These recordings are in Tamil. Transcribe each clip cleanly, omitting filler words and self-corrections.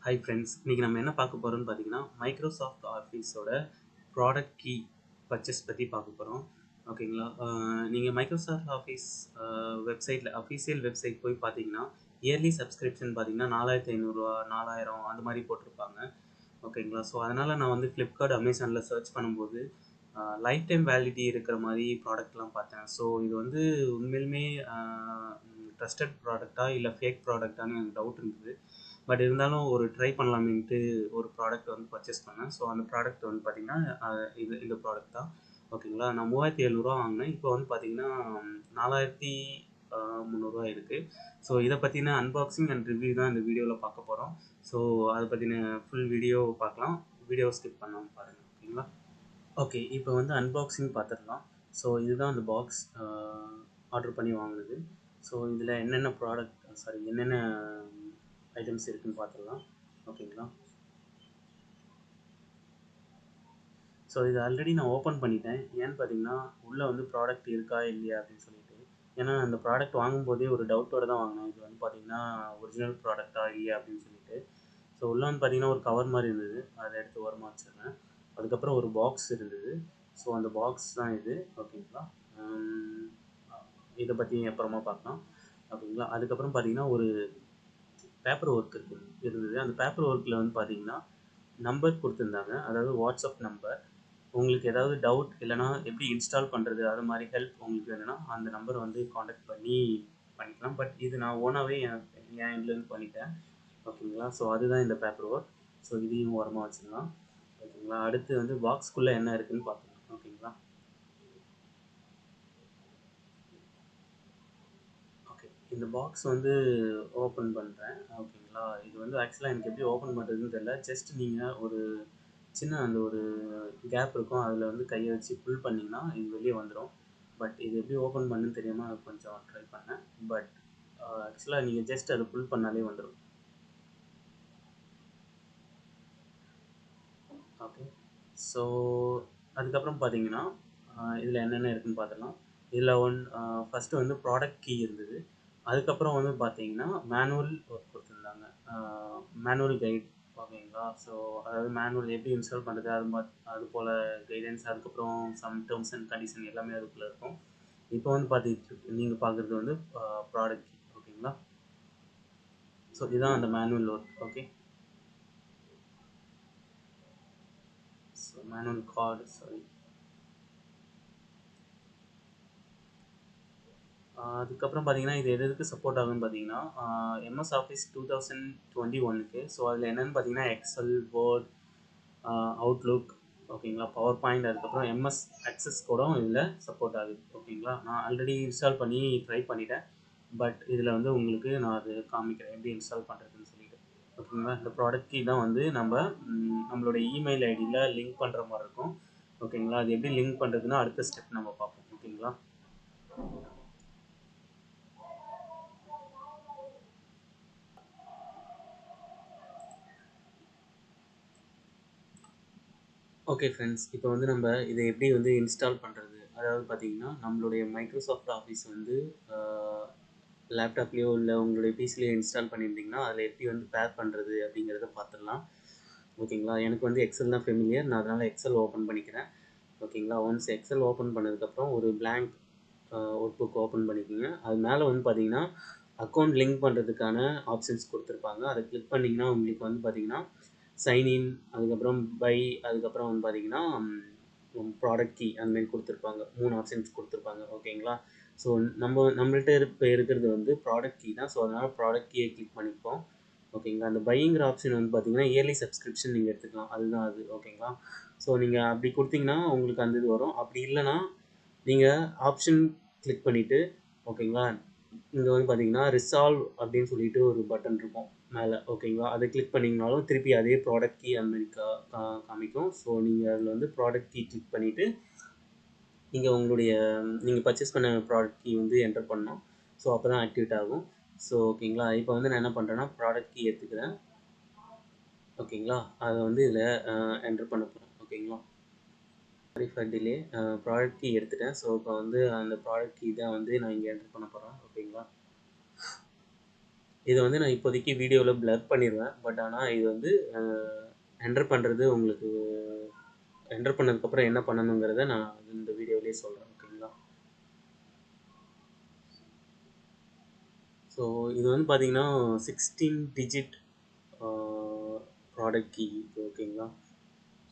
ஹாய் ஃப்ரெண்ட்ஸ், இன்றைக்கி நம்ம என்ன பார்க்க போகிறோம்னு பார்த்தீங்கன்னா மைக்ரோசாஃப்ட் ஆஃபீஸோட ப்ராடக்ட் கீ பர்ச்சேஸ் பற்றி பார்க்க போகிறோம். ஓகேங்களா? நீங்கள் மைக்ரோசாஃப்ட் ஆஃபீஸ் வெப்சைட்டில் அஃபீஷியல் வெப்சைட் போய் பார்த்தீங்கன்னா இயர்லி சப்ஸ்கிரிப்ஷன் பார்த்தீங்கன்னா 4500 4000 அந்த மாதிரி போட்டிருப்பாங்க. ஓகேங்களா? ஸோ அதனால் நான் வந்து ஃப்ளிப்கார்ட் அமேசானில் சர்ச் பண்ணும்போது லைஃப் டைம் வேலிடிட்டி இருக்கிற மாதிரி ப்ராடக்ட்லாம் பார்த்தேன். ஸோ இது வந்து உண்மையிலுமே ட்ரஸ்டட் ப்ராடக்டா இல்லை ஃபேக் ப்ராடக்டான்னு எனக்கு டவுட் இருந்தது. பட் இருந்தாலும் ஒரு ட்ரை பண்ணலாமேன்ட்டு ஒரு ப்ராடக்ட் வந்து பர்ச்சேஸ் பண்ணேன். ஸோ அந்த ப்ராடக்ட் வந்து பார்த்திங்கன்னா இந்த ப்ராடக்ட் தான். ஓகேங்களா? நான் 3700 வாங்கினேன். இப்போ வந்து பார்த்திங்கன்னா 4300 இருக்குது. ஸோ இதை பற்றின அன்பாக்சிங் அண்ட் ரிவ்யூ தான் இந்த வீடியோவில் பார்க்க போகிறோம். ஸோ அதை பற்றின ஃபுல் வீடியோ பார்க்கலாம். வீடியோ ஸ்கிப் பண்ணாமல் பாருங்கள். ஓகேங்களா? ஓகே, இப்போ வந்து அன்பாக்சிங் பார்த்துடலாம். ஸோ இதுதான் அந்த பாக்ஸ் ஆர்டர் பண்ணி வாங்கினது. ஸோ இதில் என்னென்ன ஐட்டம்ஸ் இருக்குன்னு பார்த்துடலாம். ஓகேங்களா? ஸோ இது ஆல்ரெடி நான் ஓப்பன் பண்ணிட்டேன். ஏன்னு பார்த்தீங்கன்னா உள்ளே வந்து ப்ராடக்ட் இருக்கா இல்லையா அப்படின்னு சொல்லிட்டு. ஏன்னா அந்த ப்ராடக்ட் வாங்கும்போதே ஒரு டவுட்டோடு தான் வாங்கினேன். இது வந்து பார்த்திங்கன்னா ஒரிஜினல் ப்ராடக்டா இல்லையா அப்படின்னு சொல்லிட்டு. ஸோ உள்ளே வந்து பார்த்திங்கன்னா ஒரு கவர் மாதிரி இருந்தது, அதை எடுத்து ஓரமாக வச்சிருந்தேன். அதுக்கப்புறம் ஒரு பாக்ஸ் இருந்தது. ஸோ அந்த பாக்ஸ் தான் இது. ஓகேங்களா? இதை பற்றி அப்புறமா பார்க்கலாம். ஓகேங்களா? அதுக்கப்புறம் பார்த்திங்கன்னா ஒரு பேப்பர் ஒர்க் இருந்தது. அந்த பேப்பர் ஒர்க்கில் வந்து பார்த்திங்கன்னா நம்பர் கொடுத்துருந்தாங்க, அதாவது வாட்ஸ்அப் நம்பர். உங்களுக்கு ஏதாவது டவுட் இல்லைனா எப்படி இன்ஸ்டால் பண்ணுறது அது மாதிரி ஹெல்ப் உங்களுக்கு வேணும்னா அந்த நம்பர் வந்து காண்டாக்ட் பண்ணிக்கலாம். பட் இது நான் ஓனாகவே என் இதுலேருந்து பண்ணிட்டேன். ஓகேங்களா? ஸோ அதுதான் இந்த பேப்பர் ஒர்க். ஸோ இதையும் ஓரமாக வச்சுக்கலாம். ஓகேங்களா? அடுத்து வந்து பாக்ஸ்க்குள்ளே என்ன இருக்குதுன்னு பார்க்கலாம். ஓகேங்களா? ஓகே, இந்த பாக்ஸ் வந்து ஓப்பன் பண்ணுறேன். ஓகேங்களா? இது வந்து ஆக்சுவலாக எனக்கு எப்படி ஓப்பன் பண்ணுறதுன்னு தெரியல. ஜஸ்ட் நீங்கள் ஒரு சின்ன அந்த ஒரு கேப் இருக்கும், அதில் வந்து கையை வச்சு புல் பண்ணிங்கன்னா இது வெளியே வந்துடும். பட் இது எப்படி ஓப்பன் பண்ணுன்னு தெரியாமல் கொஞ்சம் ட்ரை பண்ணேன். பட் ஆக்சுவலாக நீங்கள் ஜஸ்ட் அதை புல் பண்ணாலே வந்துடும். ஓகே, ஸோ அதுக்கப்புறம் பார்த்தீங்கன்னா இதில் என்னென்ன இருக்குதுன்னு பார்த்துக்கலாம். இதில் ஃபஸ்ட்டு வந்து ப்ராடக்ட் கீ இருந்தது. அதுக்கப்புறம் வந்து பார்த்தீங்கன்னா மேனுவல் ஒர்க் கொடுத்துருந்தாங்க, மேனுவல் கைட். ஓகேங்களா? ஸோ அதாவது மேனுவல் எப்படி இன்ஸ்டால் பண்ணுறது அது போல் கைடன்ஸ். அதுக்கப்புறம் சம் டேர்ம்ஸ் அண்ட் கண்டிஷன் எல்லாமே அதுக்குள்ளே இருக்கும். இப்போ வந்து நீங்கள் பார்க்குறது வந்து ப்ராடக்ட் கீ. ஓகேங்களா? ஸோ இதுதான் அந்த manual work. Okay, so manual card, sorry. அதுக்கப்புறம் பார்த்தீங்கன்னா இது எதுக்கு சப்போர்ட் ஆகுன்னு பார்த்தீங்கன்னா எம்எஸ் ஆஃபீஸ் 2021க்கு. ஸோ அதில் என்னென்னு பார்த்தீங்கன்னா எக்ஸல், வேர்ட், அவுட்லுக், ஓகேங்களா, பவர் பாயிண்ட், அதுக்கப்புறம் எம்எஸ் அக்சஸ் கூட இதில் சப்போர்ட் ஆகுது. ஓகேங்களா? நான் ஆல்ரெடி இன்ஸ்டால் பண்ணி ட்ரை பண்ணிட்டேன். பட் இதில் வந்து உங்களுக்கு நான் அது காமிக்கிறேன் எப்படி இன்ஸ்டால் பண்ணுறதுன்னு சொல்லிட்டு. ஓகேங்களா? இந்த ப்ராடக்ட் கீ தான் வந்து நம்மளோட இமெயில் ஐடியில் லிங்க் பண்ணுற மாதிரி இருக்கும். ஓகேங்களா? அது எப்படி லிங்க் பண்ணுறதுன்னா அடுத்த ஸ்டெப் நம்ம பார்ப்போம். ஓகேங்களா? ஓகே ஃப்ரெண்ட்ஸ், இப்போ வந்து நம்ம இதை எப்படி வந்து இன்ஸ்டால் பண்ணுறது, அதாவது பார்த்தீங்கன்னா நம்மளுடைய மைக்ரோசாஃப்ட் ஆஃபீஸ் வந்து லேப்டாப்லேயோ இல்லை உங்களுடைய பிசிலேயோ இன்ஸ்டால் பண்ணியிருந்தீங்கன்னா அதில் எப்படி வந்து பேர் பண்ணுறது அப்படிங்கிறத பார்த்துடலாம். ஓகேங்களா? எனக்கு வந்து எக்ஸல் தான் ஃபெமிலியர், நான் அதனால் எக்ஸல் ஓப்பன் பண்ணிக்கிறேன். ஓகேங்களா? ஒன்ஸ் எக்ஸல் ஓப்பன் பண்ணதுக்கப்புறம் ஒரு பிளாங்க் ஒர்க் புக் ஓப்பன் பண்ணிக்கோங்க. அது மேலே வந்து பார்த்தீங்கன்னா அக்கௌண்ட் லிங்க் பண்ணுறதுக்கான ஆப்ஷன்ஸ் கொடுத்துருப்பாங்க. அதை கிளிக் பண்ணிங்கன்னா உங்களுக்கு வந்து பார்த்தீங்கன்னா சைன்இன், அதுக்கப்புறம் பை, அதுக்கப்புறம் வந்து பார்த்தீங்கன்னா ப்ராடக்ட் கீ அந்த மாதிரி கொடுத்துருப்பாங்க. 3 ஆப்ஷன்ஸ் கொடுத்துருப்பாங்க. ஓகேங்களா? ஸோ நம்மள்கிட்ட இப்போ இருக்கிறது வந்து ப்ராடக்ட் கீ தான். ஸோ அதனால் ப்ராடக்ட் கீயை கிளிக் பண்ணிப்போம். ஓகேங்களா? அந்த பையிங்கிற ஆப்ஷன் வந்து பார்த்தீங்கன்னா இயர்லி சப்ஸ்கிரிப்ஷன் நீங்கள் எடுத்துக்கலாம், அதுதான் அது. ஓகேங்களா? ஸோ நீங்கள் அப்படி கொடுத்தீங்கன்னா உங்களுக்கு அந்த இது வரும். அப்படி இல்லைன்னா நீங்கள் ஆப்ஷன் கிளிக் பண்ணிவிட்டு, ஓகேங்களா, இங்கே வந்து பார்த்தீங்கன்னா ரிசால்வ் அப்படின்னு சொல்லிட்டு ஒரு பட்டன் இருக்கும் மேலே. ஓகேங்களா? அதை கிளிக் பண்ணிங்கனாலும் திருப்பி அதே ப்ராடக்ட் கீ அந்த மாதிரி காமிக்கும். ஸோ நீங்கள் அதில் வந்து ப்ராடக்ட் கீ கிளிக் பண்ணிவிட்டு நீங்கள் பர்ச்சேஸ் பண்ண ப்ராடக்ட் கீ வந்து என்டர் பண்ணணும். ஸோ அப்போ தான் ஆக்டிவேட் ஆகும். ஸோ ஓகேங்களா, இப்போ வந்து நான் என்ன பண்ணுறேன்னா ப்ராடக்ட் கீ எடுத்துக்கிறேன். ஓகேங்களா? அதை வந்து இதில் என்டர் பண்ண போகிறேன். ஓகேங்களா? Sorry for delay. Product key எடுத்துட்டேன். ஸோ இப்போ வந்து அந்த ப்ராடக்ட் கீ தான் வந்து நான் இங்கே என்டர் பண்ண போகிறேன். ஓகேங்களா? இதை வந்து நான் இப்போதைக்கு வீடியோவில் பிளர் பண்ணிடுவேன். பட் ஆனால் இது வந்து என்டர் பண்ணுறது உங்களுக்கு என்டர் பண்ணதுக்கப்புறம் என்ன பண்ணணுங்கிறத நான் இந்த வீடியோவிலேயே சொல்கிறேன். ஓகேங்களா? ஸோ இது வந்து பார்த்தீங்கன்னா 16 டிஜிட் ப்ராடக்ட் கீ. ஓகேங்களா?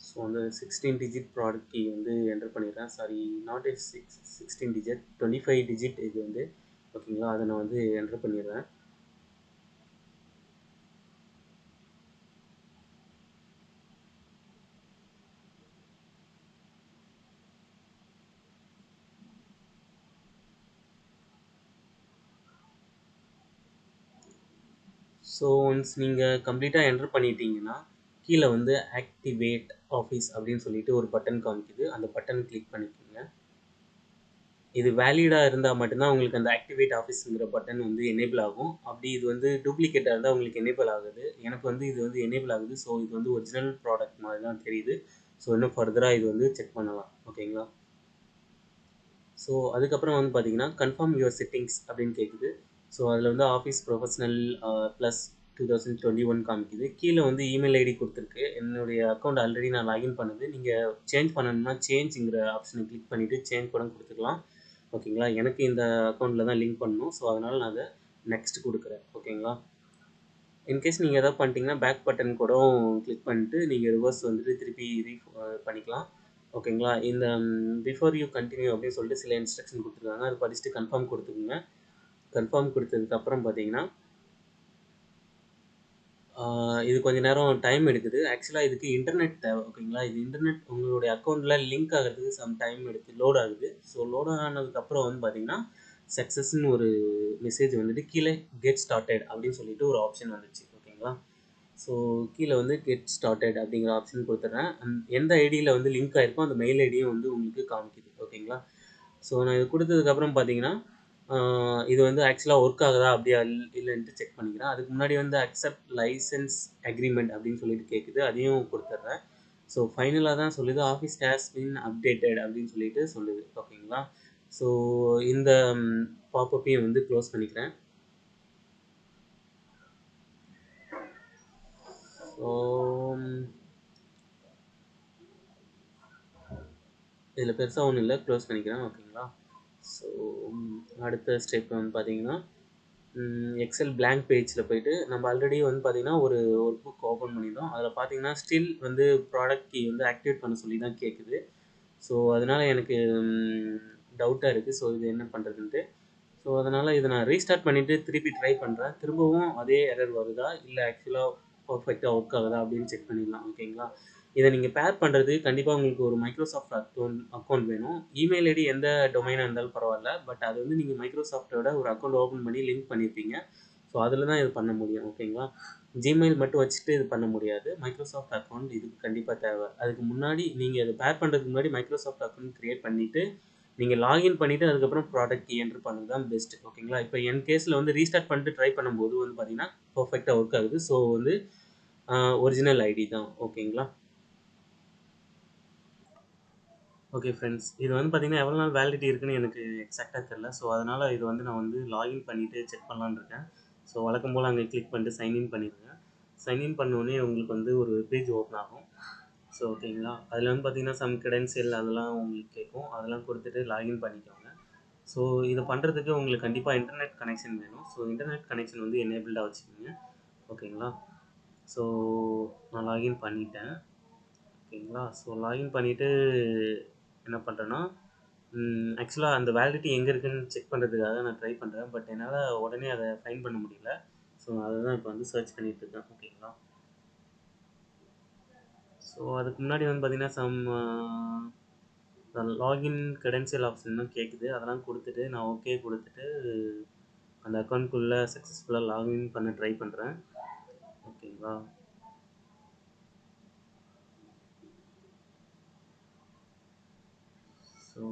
ஸோ அந்த 16 டிஜிட் ப்ராடக்ட் கீ வந்து என்டர் பண்ணிடுறேன். Sorry, not a 16 digit, 25 digit இது வந்து. ஓகேங்களா? அதை நான் வந்து என்டர் பண்ணிடுறேன். ஸோ ஒன்ஸ் நீங்கள் கம்ப்ளீட்டாக என்டர் பண்ணிட்டீங்கன்னா கீழே வந்து ஆக்டிவேட் ஆஃபீஸ் அப்படின்னு சொல்லிட்டு ஒரு பட்டன் காமிக்குது. அந்த பட்டன் கிளிக் பண்ணிக்கோங்க. இது வேலிடாக இருந்தால் மட்டும்தான் உங்களுக்கு அந்த ஆக்டிவேட் ஆஃபீஸுங்கிற பட்டன் வந்து எனேபிள் ஆகும். அப்படி இது வந்து டூப்ளிகேட்டாக இருந்தால் உங்களுக்கு எனேபிள் ஆகுது. எனக்கு வந்து இது வந்து எனேபிள் ஆகுது. ஸோ இது வந்து ஒரிஜினல் ப்ராடக்ட் மாதிரி தான் தெரியுது. ஸோ இன்னும் ஃபர்தராக இது வந்து செக் பண்ணலாம். ஓகேங்களா? ஸோ அதுக்கப்புறம் வந்து பார்த்தீங்கன்னா கன்ஃபார்ம் யுவர் செட்டிங்ஸ் அப்படின்னு கேட்குது. ஸோ அதில் வந்து ஆஃபீஸ் ப்ரொஃபஷனல் ப்ளஸ் 2021 காமிக்குது. கீழே வந்து இமெயில் ஐடி கொடுத்துருக்கு. என்னுடைய அக்கௌண்ட் ஆல்ரெடி நான் லாகின் பண்ணுது. நீங்கள் சேஞ்ச் பண்ணணும்னா சேஞ்சுங்கிற ஆப்ஷனை கிளிக் பண்ணிவிட்டு சேஞ்ச் கூட கொடுத்துக்கலாம். ஓகேங்களா? எனக்கு இந்த அக்கௌண்ட்டில் தான் லிங்க் பண்ணணும். ஸோ அதனால் நான் அதை நெக்ஸ்ட் கொடுக்குறேன். ஓகேங்களா? இன்கேஸ் நீங்கள் எதாவது பண்ணிட்டீங்கன்னா பேக் பட்டன் கூட கிளிக் பண்ணிட்டு நீங்கள் ரிவர்ஸ் வந்துட்டு திருப்பி பண்ணிக்கலாம். ஓகேங்களா? இந்த பிஃபோர் யூ கண்டினியூ அப்படின்னு சொல்லிட்டு சில இன்ஸ்ட்ரக்ஷன் கொடுத்துருக்காங்க. அதை படிச்சுட்டு கன்ஃபார்ம் கொடுத்துக்குங்க. கன்ஃபார்ம் கொடுத்ததுக்கப்புறம் பார்த்தீங்கன்னா இது கொஞ்சம் நேரம் டைம் எடுக்குது. ஆக்சுவலாக இதுக்கு இன்டர்நெட் தேவை. ஓகேங்களா? இது இன்டர்நெட் உங்களுடைய அக்கௌண்ட்டில் லிங்க் ஆகிறதுக்கு சம் டைம் எடுத்து லோட் ஆகுது. ஸோ லோட் ஆனதுக்கப்புறம் வந்து பார்த்தீங்கன்னா சக்ஸஸ்ன்னு ஒரு மெசேஜ் வந்துட்டு கீழே கெட் ஸ்டார்டட் அப்படின்னு சொல்லிட்டு ஒரு ஆப்ஷன் வந்துச்சு. ஓகேங்களா? ஸோ கீழே வந்து கெட் ஸ்டார்டட் அப்படிங்கிற ஆப்ஷன் கொடுத்துட்றேன். எந்த ஐடியில் வந்து லிங்க் ஆகிருக்கோ அந்த மெயில் ஐடியும் வந்து உங்களுக்கு காமிக்குது. ஓகேங்களா? ஸோ நான் இது கொடுத்ததுக்கப்புறம் பார்த்தீங்கன்னா இது வந்து ஆக்சுவலாக ஒர்க் ஆகுதா அப்படியா இல்லைன்ட்டு செக் பண்ணிக்கிறேன். அதுக்கு முன்னாடி வந்து அக்செப்ட் லைசன்ஸ் அக்ரிமெண்ட் அப்படின்னு சொல்லிட்டு கேட்குது. அதையும் கொடுத்துட்றேன். ஸோ ஃபைனலாக தான் சொல்லுது ஆஃபீஸ் ஹேஸ் பின் அப்டேட்டட் அப்படின்னு சொல்லிட்டு சொல்லுது. ஓகேங்களா? ஸோ இந்த பாப்பப்பையும் வந்து க்ளோஸ் பண்ணிக்கிறேன். ஸோ இதில் பெருசாக ஒன்றும் இல்லை, க்ளோஸ் பண்ணிக்கிறேன். ஓகேங்களா? ஸோ அடுத்த ஸ்டெப் வந்து பார்த்தீங்கன்னா எக்ஸல் blank பேஜில் போயிட்டு நம்ம ஆல்ரெடி வந்து பார்த்தீங்கன்னா ஒரு ஒரு புக் ஓப்பன் பண்ணியிருந்தோம். அதில் பார்த்தீங்கன்னா ஸ்டில் வந்து ப்ராடக்ட் கீ வந்து ஆக்டிவேட் பண்ண சொல்லி தான் கேட்குது. ஸோ அதனால் எனக்கு டவுட்டாக இருக்குது. ஸோ இது என்ன பண்ணுறதுன்ட்டு. ஸோ அதனால் இதை நான் ரீஸ்டார்ட் பண்ணிவிட்டு திருப்பி ட்ரை பண்ணுறேன். திரும்பவும் அதே எரர் வருதா இல்லை ஆக்சுவலாக பர்ஃபெக்டாக ஒர்க் ஆகுதா அப்படின்னு செக் பண்ணிடலாம். ஓகேங்களா? இதை நீங்கள் பேர் பண்ணுறது கண்டிப்பாக உங்களுக்கு ஒரு மைக்ரோசாஃப்ட் அக்கௌண்ட் வேணும். இமெயில் ஐடி எந்த டொமைனாக இருந்தாலும் பரவாயில்ல. பட் அது வந்து நீங்கள் மைக்ரோசாஃப்ட்டோட ஒரு அக்கௌண்ட் ஓப்பன் பண்ணி லிங்க் பண்ணியிருப்பீங்க. ஸோ அதில் தான் இது பண்ண முடியும். ஓகேங்களா? ஜிமெயில் மட்டும் வச்சுட்டு இது பண்ண முடியாது. மைக்ரோசாஃப்ட் அக்கௌண்ட் இதுக்கு கண்டிப்பாக தேவை. அதுக்கு முன்னாடி நீங்கள் இதை பேர் பண்ணுறதுக்கு முன்னாடி மைக்ரோசாஃப்ட் அக்கௌண்ட் க்ரியேட் பண்ணிவிட்டு நீங்கள் லாகின் பண்ணிவிட்டு அதுக்கப்புறம் ப்ராடக்ட் கீ என்ட்ரு பண்ணுறது தான் பெஸ்ட். ஓகேங்களா? இப்போ என் கேஸில் வந்து ரீஸ்டார்ட் பண்ணிட்டு ட்ரை பண்ணும்போது வந்து பார்த்தீங்கன்னா பர்ஃபெக்டாக ஒர்க் ஆகுது. ஸோ வந்து ஒரிஜினல் ஐடி தான். ஓகேங்களா? ஓகே ஃப்ரெண்ட்ஸ், இது வந்து பார்த்தீங்கன்னா எவ்வளோ நாள் வேலிடிட்டி இருக்குன்னு எனக்கு எக்ஸாக்டாக தெரில. ஸோ அதனால் இது வந்து நான் வந்து லாகின் பண்ணிவிட்டு செக் பண்ணலான்னு இருக்கேன். ஸோ வழக்கம் போல் அங்கே கிளிக் பண்ணிட்டு சைன்இன் பண்ணிடுங்க. சைன்இன் பண்ணோடனே உங்களுக்கு வந்து ஒரு பேஜ் ஓப்பன் ஆகும். ஸோ ஓகேங்களா? அதில் வந்து பார்த்தீங்கன்னா சம் கிரெடென்ஷியல் அதெல்லாம் உங்களுக்கு கேட்கும். அதெல்லாம் கொடுத்துட்டு லாகின் பண்ணிக்கோங்க. ஸோ இதை பண்ணுறதுக்கு உங்களுக்கு கண்டிப்பாக இன்டர்நெட் கனெக்ஷன் வேணும். ஸோ இன்டர்நெட் கனெக்ஷன் வந்து எனேபிள்டாக வச்சுக்கோங்க. ஓகேங்களா? ஸோ நான் லாகின் பண்ணிட்டேன். ஓகேங்களா? ஸோ லாகின் பண்ணிவிட்டு என்ன பண்ணுறேன்னா ஆக்சுவலாக அந்த வேலிடிட்டி எங்கே இருக்குதுன்னு செக் பண்ணுறதுக்காக நான் ட்ரை பண்ணுறேன். பட் என்னால் உடனே அதை ஃபைண்ட் பண்ண முடியல. ஸோ அதை தான் இப்போ வந்து சர்ச் பண்ணிகிட்டு இருக்கேன். ஓகேங்களா? ஸோ அதுக்கு முன்னாடி வந்து பார்த்தீங்கன்னா லாகின் கிரெடென்ஷியல் ஆப்ஷன் தான் கேட்குது. அதெல்லாம் கொடுத்துட்டு நான் ஓகே கொடுத்துட்டு அந்த அக்கௌண்ட்குள்ளே சக்ஸஸ்ஃபுல்லாக லாகின் பண்ண ட்ரை பண்ணுறேன். ஓகேங்களா? ஸோ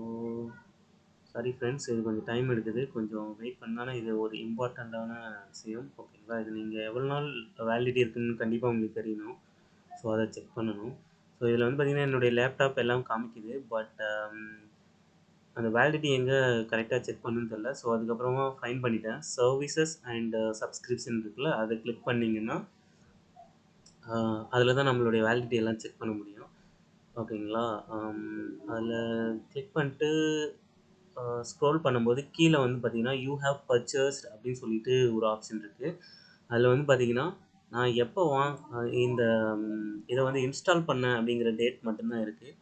சாரி ஃப்ரெண்ட்ஸ், இது கொஞ்சம் டைம் எடுக்குது. கொஞ்சம் வெயிட் பண்ணாலும் இது ஒரு இம்பார்ட்டண்ட்டான விஷயம். ஓகேங்களா? இது நீங்கள் எவ்வளோ நாள் வேலிடிட்டி இருக்குதுன்னு கண்டிப்பாக உங்களுக்கு தெரியணும். ஸோ அதை செக் பண்ணணும். ஸோ இதில் வந்து பார்த்திங்கன்னா என்னுடைய லேப்டாப் எல்லாம் காமிக்குது. பட் அந்த வேலிடிட்டி எங்கே கரெக்டாக செக் பண்ணுன்னு தெரில. ஸோ அதுக்கப்புறமா ஃபைன் பண்ணிட்டேன். சர்வீசஸ் அண்ட் சப்ஸ்கிரிப்ஷன் இருக்குல்ல, அதை கிளிக் பண்ணிங்கன்னா அதில் தான் நம்மளுடைய வேலிடிட்டி எல்லாம் செக் பண்ண முடியும். ஓகேங்களா? அதில் கிளிக் பண்ணிட்டு ஸ்க்ரோல் பண்ணும்போது கீழே வந்து பார்த்தீங்கன்னா, யூ ஹேவ் பர்ச்சேஸ்ட் அப்படின்னு சொல்லிட்டு ஒரு ஆப்ஷன் இருக்குது. அதில் வந்து பார்த்தீங்கன்னா, நான் எப்போ இந்த இதை வந்து இன்ஸ்டால் பண்ணேன் அப்படிங்கிற டேட் மட்டும்தான் இருக்குது.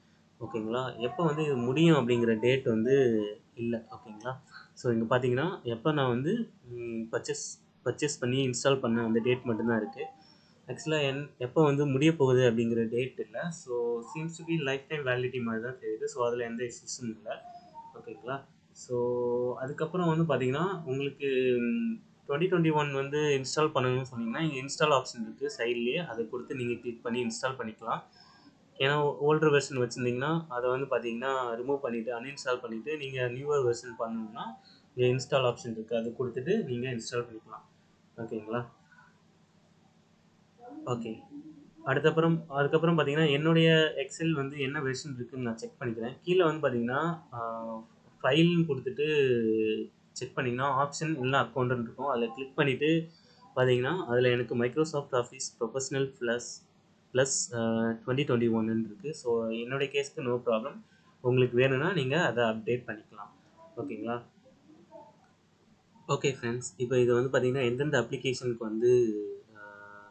ஓகேங்களா? எப்போ வந்து இது முடியும் அப்படிங்கிற டேட் வந்து இல்லை. ஓகேங்களா? ஸோ இங்கே பார்த்தீங்கன்னா, எப்போ நான் வந்து பர்ச்சேஸ் பர்ச்சேஸ் பண்ணி இன்ஸ்டால் பண்ணேன் அந்த டேட் மட்டும்தான் இருக்குது. ஆக்சுவலாக எப்போ வந்து முடிய போகுது அப்படிங்கிற டேட் இல்லை. So seems to be lifetime validity மாதிரி தான் தெரியுது. ஸோ அதில் எந்த இஷ்யூஸும் இல்லை. ஓகேங்களா? ஸோ அதுக்கப்புறம் வந்து பார்த்தீங்கன்னா, உங்களுக்கு 2021 வந்து இன்ஸ்டால் பண்ணணும்னு சொன்னீங்கன்னா, இங்கே இன்ஸ்டால் ஆப்ஷன் இருக்குது சைட்லேயே. அதை கொடுத்து நீங்கள் கிளிக் பண்ணி இன்ஸ்டால் பண்ணிக்கலாம். ஏன்னா ஓல்டர் வெர்ஷன் வச்சுருந்தீங்கன்னா அதை வந்து பார்த்தீங்கன்னா ரிமூவ் பண்ணிவிட்டு அன்இன்ஸ்டால் பண்ணிவிட்டு நீங்கள் நியூவர் வெர்ஷன் பண்ணணும்னா இங்கே இன்ஸ்டால் ஆப்ஷன் இருக்குது. அதை கொடுத்துட்டு நீங்கள் இன்ஸ்டால் பண்ணிக்கலாம். ஓகேங்களா? ஓகே. அதுக்கப்புறம் பார்த்தீங்கன்னா, என்னுடைய எக்ஸல் வந்து என்ன வெர்ஷன் இருக்குன்னு நான் செக் பண்ணிக்கிறேன். கீழே வந்து பார்த்தீங்கன்னா, ஃபைல்னு கொடுத்துட்டு செக் பண்ணிங்கன்னா, ஆப்ஷன் இல்லைனா அக்கௌண்ட்டுன்னு இருக்கும். அதில் கிளிக் பண்ணிவிட்டு பார்த்தீங்கன்னா, அதில் எனக்கு மைக்ரோசாஃப்ட் ஆஃபீஸ் ப்ரொஃபஷனல் ப்ளஸ் 2021 இருக்குது. ஸோ என்னுடைய கேஸ்க்கு நோ ப்ராப்ளம். உங்களுக்கு வேணும்னா நீங்கள் அதை அப்டேட் பண்ணிக்கலாம். ஓகேங்களா? ஓகே ஃப்ரெண்ட்ஸ், இப்போ இது வந்து பார்த்தீங்கன்னா எந்தெந்த அப்ளிகேஷனுக்கு வந்து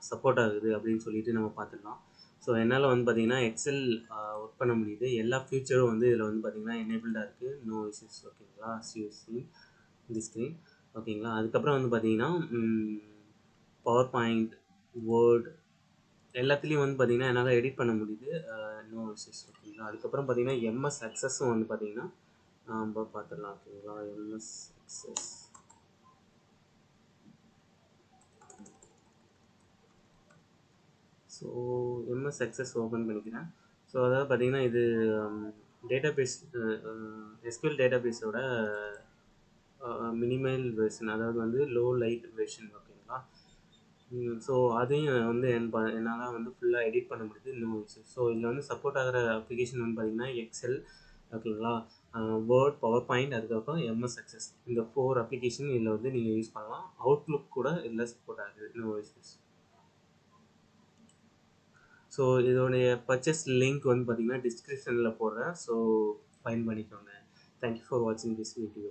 சப்போர்ட் ஆகுது அப்படின்னு சொல்லிட்டு நம்ம பார்த்துக்கலாம். ஸோ என்னால் வந்து பார்த்தீங்கன்னா எக்ஸல் ஒர்க் பண்ண முடியுது. எல்லா ஃபியூச்சரும் வந்து இதில் வந்து பார்த்தீங்கன்னா எனேபிள்டாக இருக்குது. No issues. ஓகேங்களா? சியூசி இந்த ஸ்க்ரீன். ஓகேங்களா? அதுக்கப்புறம் வந்து பார்த்தீங்கன்னா பவர் பாயிண்ட், வேர்ட் எல்லாத்துலேயும் வந்து பார்த்தீங்கன்னா என்னால் எடிட் பண்ண முடியுது. No issues. ஓகேங்களா? அதுக்கப்புறம் பார்த்தீங்கன்னா எம்எஸ் அக்சஸும் வந்து பார்த்தீங்கன்னா நம்ம பார்த்துடலாம். ஓகேங்களா? MS access. So MS access open பண்ணிக்கிறேன். ஸோ அதாவது பார்த்தீங்கன்னா இது டேட்டாபேஸ் எஸ்கியூஎல் டேட்டாபேஸோட மினிமல் வெர்ஷன், அதாவது வந்து லோ லைட் வெர்ஷன். ஓகேங்களா? ஸோ அதையும் வந்து என்னால் வந்து ஃபுல்லாக எடிட் பண்ண முடியுது. இன்னும் ஸோ இதில் வந்து சப்போர்ட் ஆகிற அப்ளிகேஷன் வந்து பார்த்தீங்கன்னா எக்ஸல், ஓகேங்களா, வேர்ட், பவர் பாயிண்ட், அதுக்கப்புறம் எம்எஸ் அக்சஸ். இந்த 4 அப்ளிகேஷன் இதில் வந்து நீங்கள் யூஸ் பண்ணலாம். அவுட்லுக் கூட இதில் சப்போர்ட் ஆகுது. இன்னும் ஸோ இதோடைய பர்ச்சேஸ் லிங்க் வந்து பார்த்தீங்கன்னா டிஸ்கிரிப்ஷனில் போடுறேன். ஸோ ஃபைன் பண்ணிக்கோங்க. தேங்க்யூ ஃபார் வாட்சிங் திஸ் வீடியோ.